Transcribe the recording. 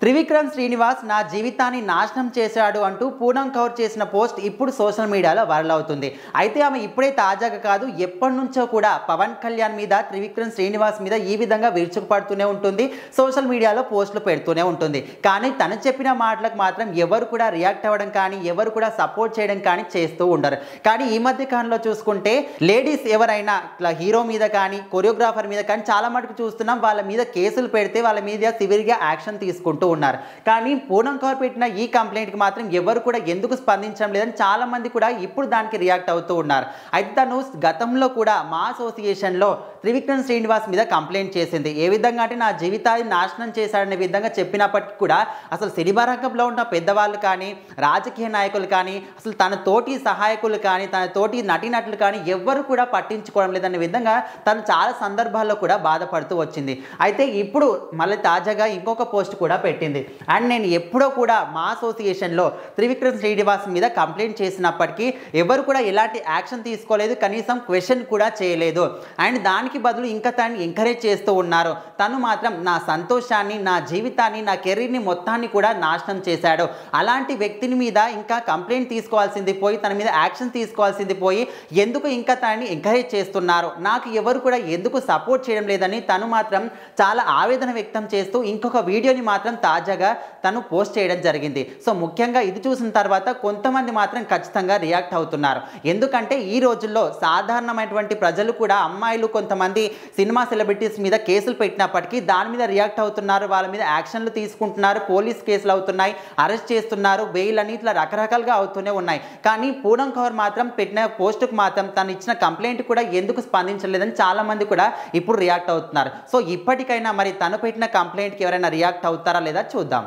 త్రివిక్రమ్ శ్రీనివాస్ నా జీవితాన్ని నాశనం చేశాడు అంటూ పూనం కౌర్ చేసిన పోస్ట్ ఇప్పుడు సోషల్ మీడియాలో వైరల్ అవుతుంది. అయితే ఆమె ఇప్పుడే తాజాగా కాదు, ఎప్పటి నుంచో కూడా పవన్ కళ్యాణ్ మీద, త్రివిక్రమ్ శ్రీనివాస్ మీద ఈ విధంగా విరుచుకుపడుతూనే ఉంటుంది. సోషల్ మీడియాలో పోస్టులు పెడుతూనే ఉంటుంది. కానీ తను చెప్పిన మాటలకు మాత్రం ఎవరు కూడా రియాక్ట్ అవ్వడం కానీ, ఎవరు కూడా సపోర్ట్ చేయడం కానీ చేస్తూ ఉండరు. కానీ ఈ మధ్య కాలంలో చూసుకుంటే లేడీస్ ఎవరైనా ఇట్లా హీరో మీద కానీ, కొరియోగ్రాఫర్ మీద కానీ చాలా మటుకు చూస్తున్నాం, వాళ్ళ మీద కేసులు పెడితే వాళ్ళ మీద సివియర్గా యాక్షన్ తీసుకుంటూ ఉన్నారు. కానీ పూనం కౌర్ పెట్టిన ఈ కంప్లైంట్కి మాత్రం ఎవరు కూడా ఎందుకు స్పందించడం లేదని చాలా మంది కూడా ఇప్పుడు దానికి రియాక్ట్ అవుతూ ఉన్నారు. అయితే తను గతంలో కూడా మా అసోసియేషన్లో త్రివిక్రమ్ శ్రీనివాస్ మీద కంప్లైంట్ చేసింది. ఏ విధంగా అంటే నా జీవితాన్ని నాశనం చేశాడనే విధంగా చెప్పినప్పటికీ కూడా అసలు సినిమా రంగంలో ఉన్న పెద్దవాళ్ళు కానీ, రాజకీయ నాయకులు కానీ, అసలు తన తోటి సహాయకులు కానీ, తన తోటి నటీనటులు కానీ ఎవ్వరు కూడా పట్టించుకోవడం లేదనే విధంగా తను చాలా సందర్భాల్లో కూడా బాధపడుతూ వచ్చింది. అయితే ఇప్పుడు మళ్ళీ తాజాగా ఇంకొక పోస్ట్ కూడా పెట్టింది. అండ్ నేను ఎప్పుడో కూడా మా అసోసియేషన్లో త్రివిక్రమ్ శ్రీనివాస్ మీద కంప్లైంట్ చేసినప్పటికీ ఎవరు కూడా ఎలాంటి యాక్షన్ తీసుకోలేదు, కనీసం క్వశ్చన్ కూడా చేయలేదు. అండ్ దానికి బదులు ఇంకా తనని ఎంకరేజ్ చేస్తూ ఉన్నారు. తను మాత్రం నా సంతోషాన్ని, నా జీవితాన్ని, నా కెరీర్ని మొత్తాన్ని కూడా నాశనం చేశాడు. అలాంటి వ్యక్తిని మీద ఇంకా కంప్లైంట్ తీసుకోవాల్సింది పోయి, తన మీద యాక్షన్ తీసుకోవాల్సింది పోయి ఎందుకు ఇంకా తనని ఎంకరేజ్ చేస్తున్నారు, నాకు ఎవరు కూడా ఎందుకు సపోర్ట్ చేయడం లేదని తను మాత్రం చాలా ఆవేదన వ్యక్తం చేస్తూ ఇంకొక వీడియోని మాత్రం తాజాగా తను పోస్ట్ చేయడం జరిగింది. సో ముఖ్యంగా ఇది చూసిన తర్వాత కొంతమంది మాత్రం ఖచ్చితంగా రియాక్ట్ అవుతున్నారు. ఎందుకంటే ఈ రోజుల్లో సాధారణమైనటువంటి ప్రజలు కూడా, అమ్మాయిలు కొంతమంది సినిమా సెలబ్రిటీస్ మీద కేసులు పెట్టినప్పటికీ దాని మీద రియాక్ట్ అవుతున్నారు, వాళ్ళ మీద యాక్షన్లు తీసుకుంటున్నారు, పోలీస్ కేసులు అవుతున్నాయి, అరెస్ట్ చేస్తున్నారు, బెయిల్ అని ఇట్లా రకరకాలుగా అవుతూనే ఉన్నాయి. కానీ పూనం కౌర్ మాత్రం పెట్టిన పోస్టుకు మాత్రం తను ఇచ్చిన కంప్లైంట్ కూడా ఎందుకు స్పందించలేదని చాలా మంది కూడా ఇప్పుడు రియాక్ట్ అవుతున్నారు. సో ఇప్పటికైనా మరి తను పెట్టిన కంప్లైంట్కి ఎవరైనా రియాక్ట్ అవుతారా లేదా చూద్దాం.